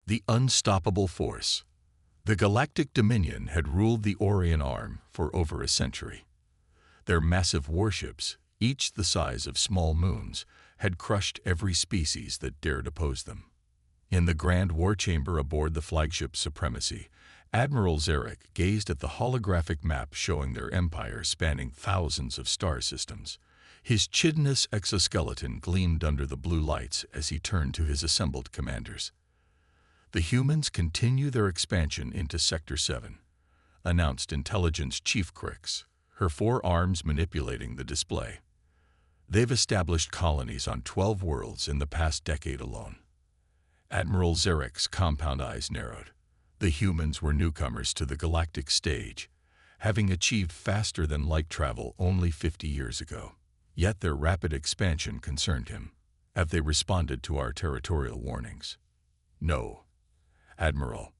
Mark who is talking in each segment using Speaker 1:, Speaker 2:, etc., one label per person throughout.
Speaker 1: The unstoppable force. The Galactic Dominion had ruled the Orion Arm for over a century. Their massive warships, each the size of small moons, had crushed every species that dared oppose them. In the grand war chamber aboard the flagship Supremacy, Admiral Zarek gazed at the holographic map showing their empire spanning thousands of star systems. His chitinous exoskeleton gleamed under the blue lights as he turned to his assembled commanders. "The humans continue their expansion into Sector 7, announced Intelligence Chief Crix, her 4 arms manipulating the display. "They've established colonies on 12 worlds in the past decade alone." Admiral Zarek's compound eyes narrowed. The humans were newcomers to the galactic stage, having achieved faster-than-light travel only 50 years ago. Yet their rapid expansion concerned him. Have they responded to our territorial warnings? "No, Admiral.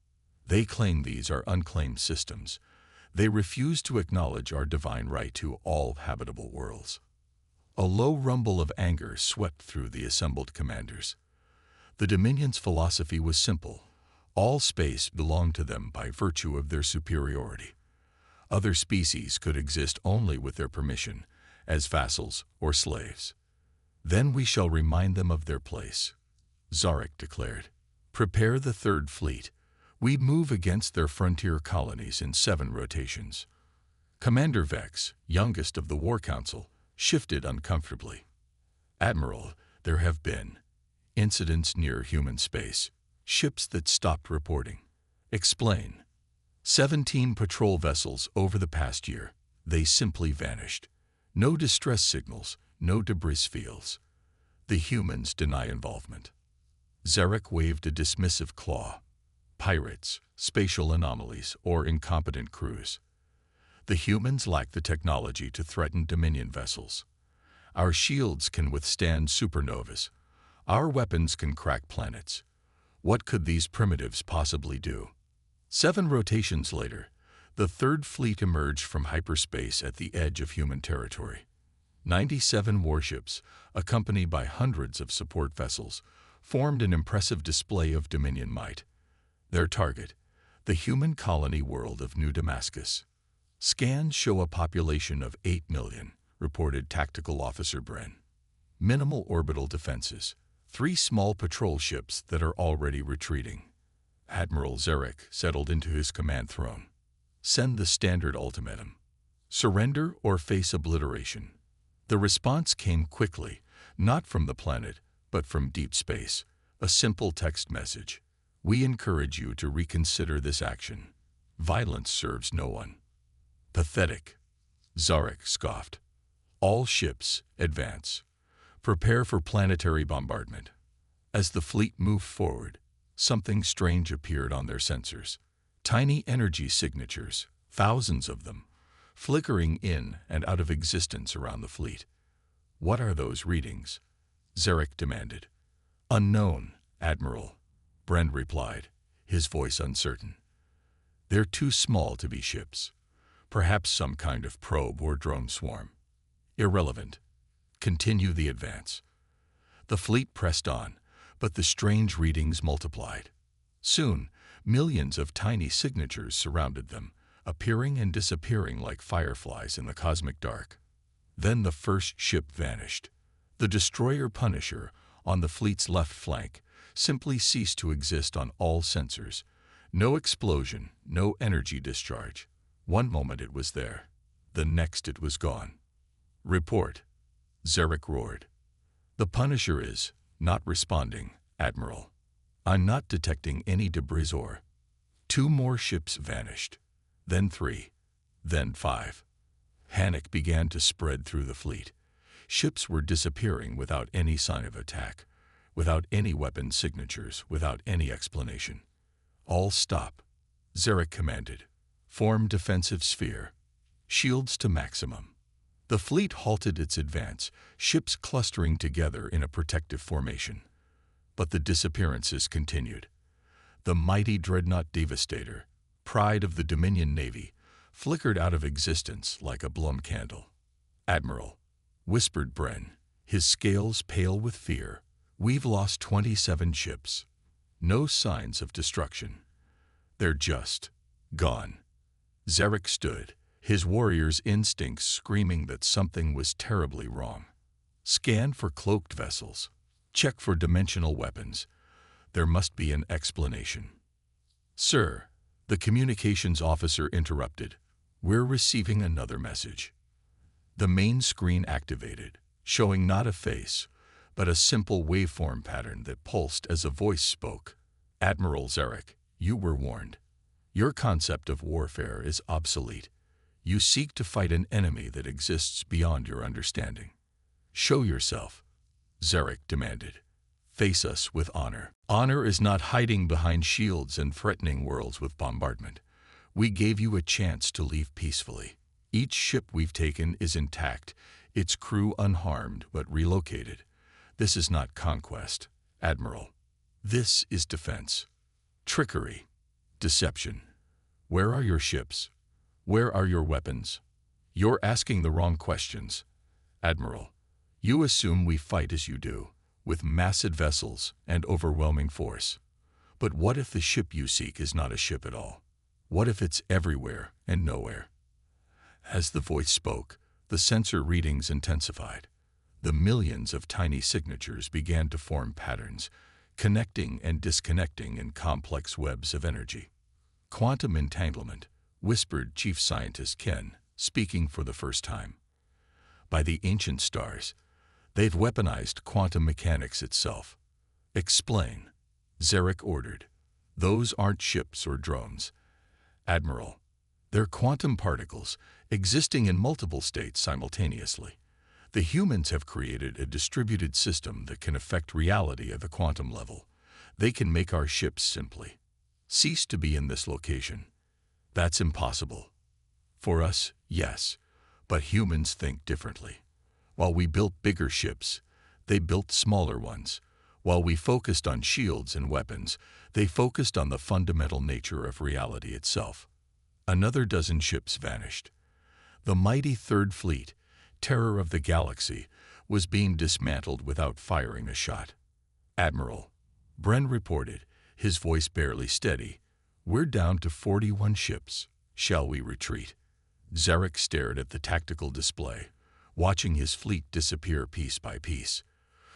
Speaker 1: They claim these are unclaimed systems. They refuse to acknowledge our divine right to all habitable worlds." A low rumble of anger swept through the assembled commanders. The Dominion's philosophy was simple. All space belonged to them by virtue of their superiority. Other species could exist only with their permission, as vassals or slaves. "Then we shall remind them of their place," Zarek declared. "Prepare the Third Fleet. We move against their frontier colonies in 7 rotations." Commander Vex, youngest of the War Council, shifted uncomfortably. "Admiral, there have been incidents near human space, ships that stopped reporting." "Explain." 17 patrol vessels over the past year. They simply vanished. No distress signals, no debris fields. The humans deny involvement. Zarek waved a dismissive claw. "Pirates, spatial anomalies, or incompetent crews. The humans lack the technology to threaten Dominion vessels. Our shields can withstand supernovas. Our weapons can crack planets. What could these primitives possibly do?" 7 rotations later, the Third Fleet emerged from hyperspace at the edge of human territory. 97 warships, accompanied by hundreds of support vessels, formed an impressive display of Dominion might. Their target, the human colony world of New Damascus. "Scans show a population of 8 million, reported Tactical Officer Bren. "Minimal orbital defenses. 3 small patrol ships that are already retreating." Admiral Zarek settled into his command throne. "Send the standard ultimatum. Surrender or face obliteration." The response came quickly, not from the planet, but from deep space. A simple text message. "We encourage you to reconsider this action. Violence serves no one." "Pathetic," Zarek scoffed. "All ships, advance. Prepare for planetary bombardment." As the fleet moved forward, something strange appeared on their sensors. Tiny energy signatures, thousands of them, flickering in and out of existence around the fleet. "What are those readings?" Zarek demanded. "Unknown, Admiral," Brent replied, his voice uncertain. "They're too small to be ships. Perhaps some kind of probe or drone swarm." "Irrelevant. Continue the advance." The fleet pressed on, but the strange readings multiplied. Soon, millions of tiny signatures surrounded them, appearing and disappearing like fireflies in the cosmic dark. Then the first ship vanished. The destroyer Punisher, on the fleet's left flank, simply ceased to exist on all sensors. No explosion, no energy discharge. One moment it was there, the next it was gone. "Report," Zarek roared. "The Punisher is not responding, Admiral. I'm not detecting any debris or—" 2 more ships vanished, then 3, then 5. Panic began to spread through the fleet. Ships were disappearing without any sign of attack, without any weapon signatures, without any explanation. "All stop," Zarek commanded. "Form defensive sphere. Shields to maximum." The fleet halted its advance, ships clustering together in a protective formation. But the disappearances continued. The mighty dreadnought Devastator, pride of the Dominion Navy, flickered out of existence like a blown candle. "Admiral," whispered Bren, his scales pale with fear, "we've lost 27 ships." No signs of destruction. They're just gone. Zarek stood, his warrior's instincts screaming that something was terribly wrong. Scan for cloaked vessels. Check for dimensional weapons. There must be an explanation. Sir, the communications officer interrupted. We're receiving another message. The main screen activated, showing not a face, but a simple waveform pattern that pulsed as a voice spoke. Admiral Zarek, you were warned. Your concept of warfare is obsolete. You seek to fight an enemy that exists beyond your understanding. Show yourself, Zarek demanded. Face us with honor. Honor is not hiding behind shields and threatening worlds with bombardment. We gave you a chance to leave peacefully. Each ship we've taken is intact, its crew unharmed but relocated. This is not conquest, Admiral. This is defense. Trickery. Deception. Where are your ships? Where are your weapons? You're asking the wrong questions, Admiral. You assume we fight as you do, with massive vessels and overwhelming force. But what if the ship you seek is not a ship at all? What if it's everywhere and nowhere? As the voice spoke, the sensor readings intensified. The millions of tiny signatures began to form patterns, connecting and disconnecting in complex webs of energy. Quantum entanglement, whispered Chief Scientist Ken, speaking for the first time. By the ancient stars, they've weaponized quantum mechanics itself. Explain, Zarek ordered. Those aren't ships or drones, Admiral. They're quantum particles, existing in multiple states simultaneously. The humans have created a distributed system that can affect reality at the quantum level. They can make our ships simply cease to be in this location. That's impossible. For us, yes, but humans think differently. While we built bigger ships, they built smaller ones. While we focused on shields and weapons, they focused on the fundamental nature of reality itself. Another dozen ships vanished. The mighty Third Fleet, terror of the galaxy, was being dismantled without firing a shot. Admiral, Bren reported, his voice barely steady, we're down to 41 ships. Shall we retreat? Zarek stared at the tactical display, watching his fleet disappear piece by piece.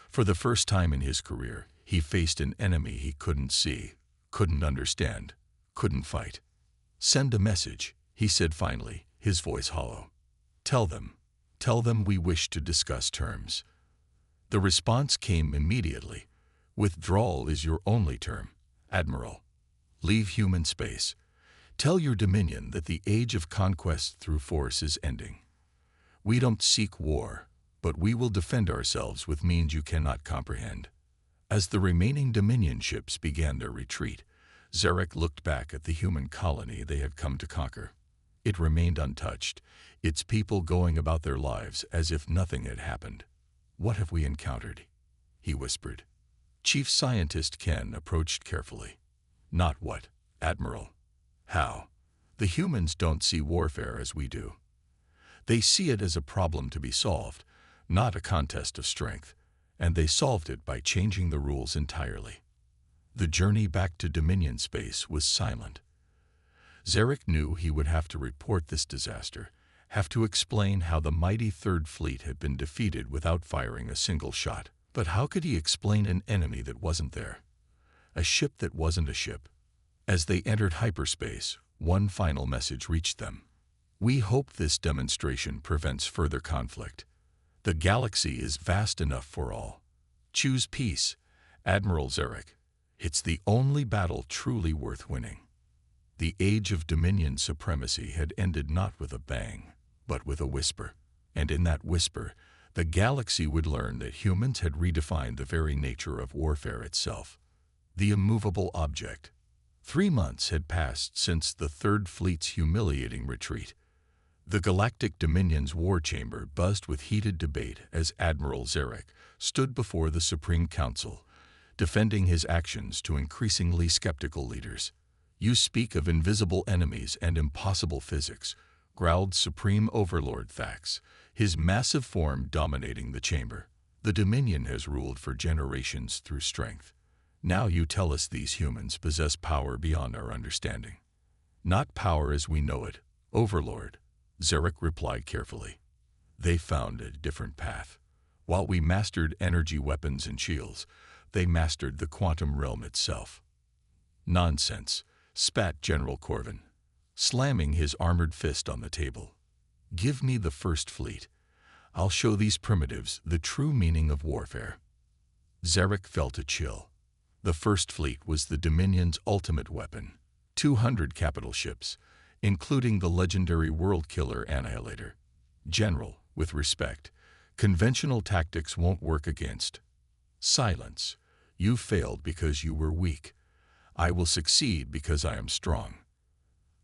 Speaker 1: For the first time in his career, he faced an enemy he couldn't see, couldn't understand, couldn't fight. Send a message, he said finally, his voice hollow. Tell them we wish to discuss terms. The response came immediately. Withdrawal is your only term, Admiral. Leave human space. Tell your Dominion that the age of conquest through force is ending. We don't seek war, but we will defend ourselves with means you cannot comprehend. As the remaining Dominion ships began their retreat, Zarek looked back at the human colony they had come to conquer. It remained untouched, its people going about their lives as if nothing had happened. What have we encountered? He whispered. Chief Scientist Ken approached carefully. Not what, Admiral. How? The humans don't see warfare as we do. They see it as a problem to be solved, not a contest of strength, and they solved it by changing the rules entirely. The journey back to Dominion space was silent. Zarek knew he would have to report this disaster, have to explain how the mighty Third Fleet had been defeated without firing a single shot. But how could he explain an enemy that wasn't there? A ship that wasn't a ship? As they entered hyperspace, one final message reached them. We hope this demonstration prevents further conflict. The galaxy is vast enough for all. Choose peace, Admiral Zarek. It's the only battle truly worth winning. The age of Dominion supremacy had ended not with a bang, but with a whisper. And in that whisper, the galaxy would learn that humans had redefined the very nature of warfare itself. The immovable object. 3 months had passed since the Third Fleet's humiliating retreat. The Galactic Dominion's war chamber buzzed with heated debate as Admiral Zarek stood before the Supreme Council, defending his actions to increasingly skeptical leaders. You speak of invisible enemies and impossible physics, growled Supreme Overlord Thax, his massive form dominating the chamber. The Dominion has ruled for generations through strength. Now you tell us these humans possess power beyond our understanding. Not power as we know it, Overlord, Zarek replied carefully. They found a different path. While we mastered energy weapons and shields, they mastered the quantum realm itself. Nonsense, spat General Corvin, slamming his armored fist on the table. Give me the First Fleet. I'll show these primitives the true meaning of warfare. Zarek felt a chill. The First Fleet was the Dominion's ultimate weapon. 200 capital ships, including the legendary world killer Annihilator. General, with respect, conventional tactics won't work against. Silence. You failed because you were weak. I will succeed because I am strong.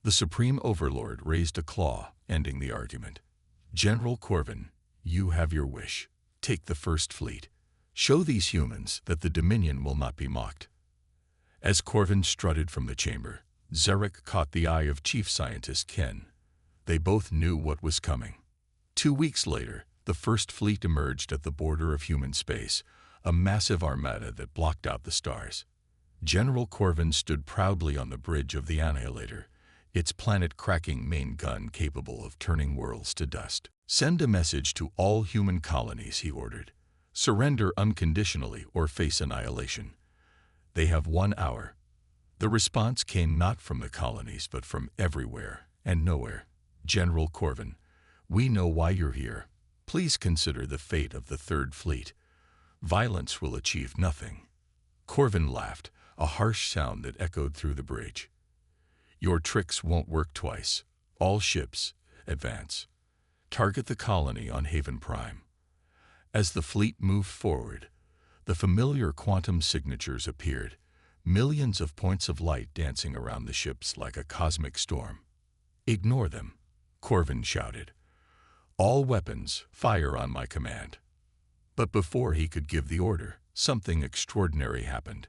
Speaker 1: The Supreme Overlord raised a claw, ending the argument. General Corvin, you have your wish. Take the First Fleet. Show these humans that the Dominion will not be mocked. As Corvin strutted from the chamber, Zarek caught the eye of Chief Scientist Ken. They both knew what was coming. 2 weeks later, the First Fleet emerged at the border of human space, a massive armada that blocked out the stars. General Corvin stood proudly on the bridge of the Annihilator, its planet-cracking main gun capable of turning worlds to dust. Send a message to all human colonies, he ordered. Surrender unconditionally or face annihilation. They have 1 hour. The response came not from the colonies, but from everywhere and nowhere. General Corvin, we know why you're here. Please consider the fate of the Third Fleet. Violence will achieve nothing. Corvin laughed, a harsh sound that echoed through the bridge. Your tricks won't work twice. All ships, advance. Target the colony on Haven Prime. As the fleet moved forward, the familiar quantum signatures appeared, millions of points of light dancing around the ships like a cosmic storm. Ignore them, Corvin shouted. All weapons, fire on my command. But before he could give the order, something extraordinary happened.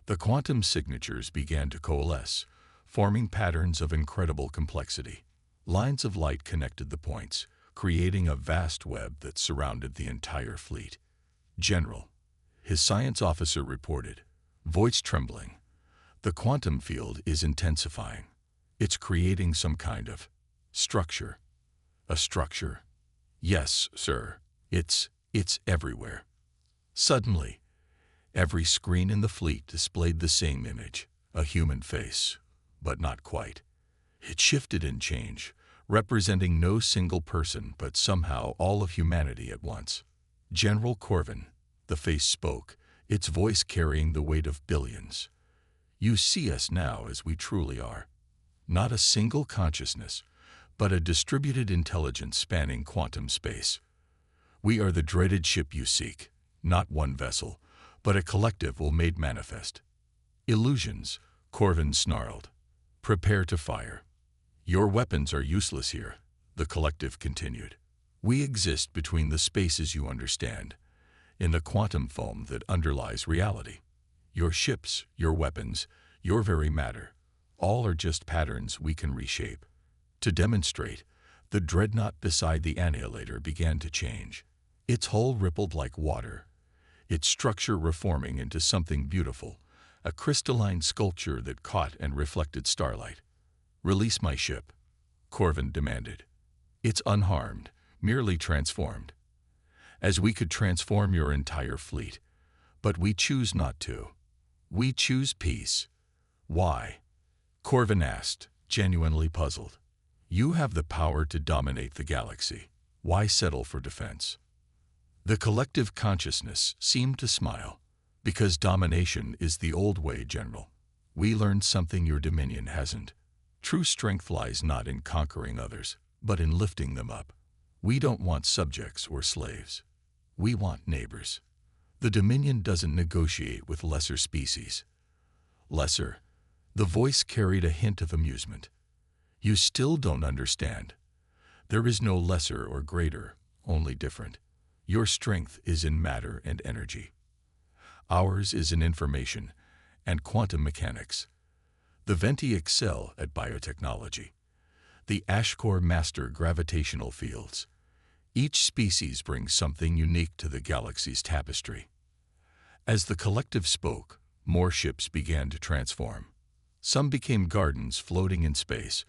Speaker 1: The quantum signatures began to coalesce, forming patterns of incredible complexity. Lines of light connected the points, creating a vast web that surrounded the entire fleet. General, his science officer reported, voice trembling. The quantum field is intensifying. It's creating some kind of structure. A structure? Yes, sir. It's everywhere. Suddenly, every screen in the fleet displayed the same image, a human face, but not quite. It shifted and changed, representing no single person but somehow all of humanity at once. General Corvin, the face spoke, its voice carrying the weight of billions. You see us now as we truly are. Not a single consciousness, but a distributed intelligence spanning quantum space. We are the dreaded ship you seek, not one vessel, but a collective will made manifest. Illusions, Corvin snarled. Prepare to fire. Your weapons are useless here, the collective continued. We exist between the spaces you understand, in the quantum foam that underlies reality. Your ships, your weapons, your very matter, all are just patterns we can reshape. To demonstrate, the dreadnought beside the Annihilator began to change. Its hull rippled like water, its structure reforming into something beautiful, a crystalline sculpture that caught and reflected starlight. Release my ship, Corvin demanded. It's unharmed, merely transformed. As we could transform your entire fleet, but we choose not to. We choose peace. Why? Corvin asked, genuinely puzzled. You have the power to dominate the galaxy. Why settle for defense? The collective consciousness seemed to smile. Because domination is the old way, General. We learned something your Dominion hasn't. True strength lies not in conquering others, but in lifting them up. We don't want subjects or slaves. We want neighbors. The Dominion doesn't negotiate with lesser species. Lesser? The voice carried a hint of amusement. You still don't understand. There is no lesser or greater, only different. Your strength is in matter and energy. Ours is in information and quantum mechanics. The Venti excel at biotechnology. The Ashkor master gravitational fields. Each species brings something unique to the galaxy's tapestry. As the collective spoke, More ships began to transform. Some became gardens floating in space.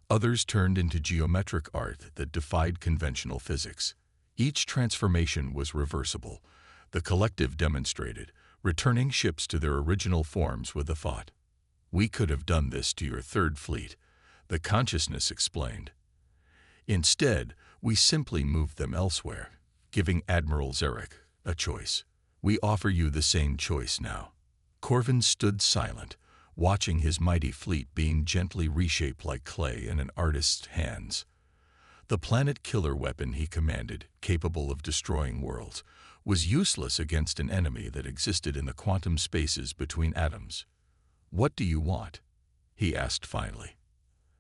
Speaker 1: Others turned into geometric art that defied conventional physics. Each transformation was reversible. The collective demonstrated, returning ships to their original forms with a thought. "We could have done this to your third fleet," the consciousness explained. "Instead, we simply moved them elsewhere, giving Admiral Zarek a choice. We offer you the same choice now." Corvin stood silent, watching his mighty fleet being gently reshaped like clay in an artist's hands. The planet killer weapon he commanded, capable of destroying worlds, was useless against an enemy that existed in the quantum spaces between atoms. "What do you want?" he asked finally.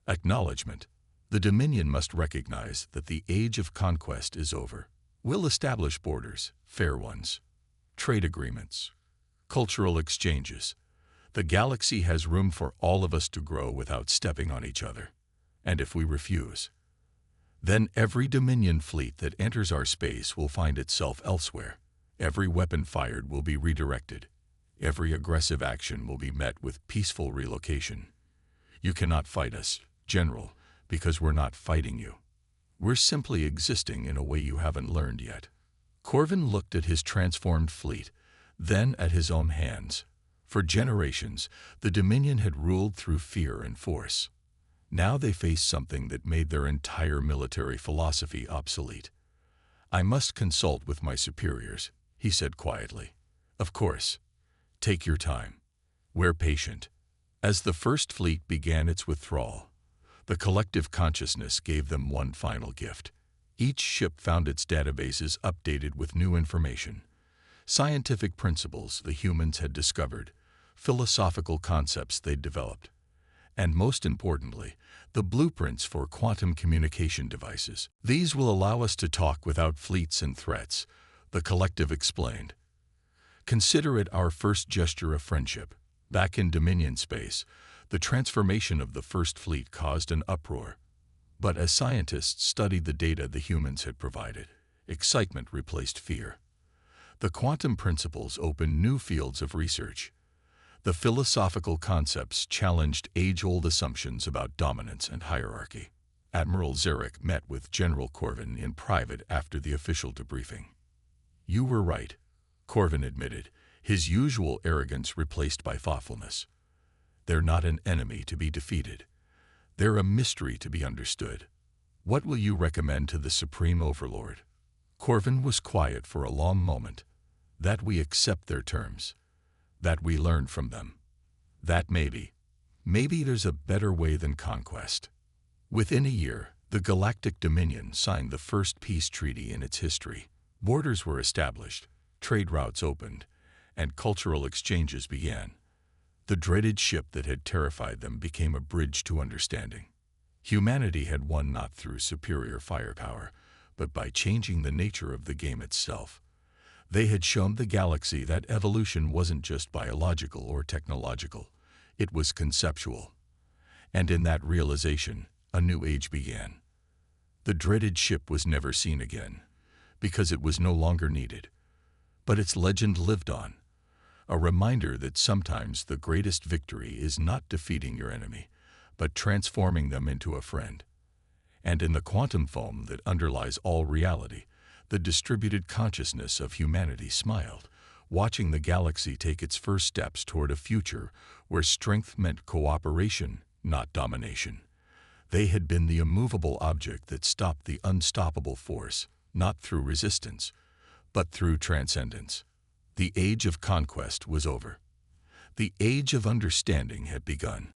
Speaker 1: "Acknowledgement. The Dominion must recognize that the age of conquest is over. We'll establish borders, fair ones, trade agreements, cultural exchanges. The galaxy has room for all of us to grow without stepping on each other. And if we refuse, then every Dominion fleet that enters our space will find itself elsewhere. Every weapon fired will be redirected. Every aggressive action will be met with peaceful relocation. You cannot fight us, General, because we're not fighting you. We're simply existing in a way you haven't learned yet." Corvin looked at his transformed fleet, then at his own hands. For generations, the Dominion had ruled through fear and force. Now they faced something that made their entire military philosophy obsolete. "I must consult with my superiors," he said quietly. "Of course. Take your time. We're patient." As the First Fleet began its withdrawal, the collective consciousness gave them one final gift. Each ship found its databases updated with new information. Scientific principles the humans had discovered, philosophical concepts they'd developed, and most importantly, the blueprints for quantum communication devices. "These will allow us to talk without fleets and threats," the collective explained. "Consider it our first gesture of friendship." Back in Dominion space, the transformation of the First Fleet caused an uproar. But as scientists studied the data the humans had provided, excitement replaced fear. The quantum principles opened new fields of research. The philosophical concepts challenged age-old assumptions about dominance and hierarchy. Admiral Zarek met with General Corvin in private after the official debriefing. "You were right," Corvin admitted, his usual arrogance replaced by thoughtfulness. "They're not an enemy to be defeated. They're a mystery to be understood. What will you recommend to the Supreme Overlord?" Corvin was quiet for a long moment. "That we accept their terms. That we learn from them. That maybe there's a better way than conquest." Within a year, the Galactic Dominion signed the first peace treaty in its history. Borders were established, trade routes opened, and cultural exchanges began. The dreaded ship that had terrified them became a bridge to understanding. Humanity had won not through superior firepower, but by changing the nature of the game itself. They had shown the galaxy that evolution wasn't just biological or technological, it was conceptual. And in that realization, a new age began. The dreaded ship was never seen again, because it was no longer needed. But its legend lived on, a reminder that sometimes the greatest victory is not defeating your enemy, but transforming them into a friend. And in the quantum foam that underlies all reality, the distributed consciousness of humanity smiled, watching the galaxy take its first steps toward a future where strength meant cooperation, not domination. They had been the immovable object that stopped the unstoppable force, not through resistance, but through transcendence. The age of conquest was over. The age of understanding had begun.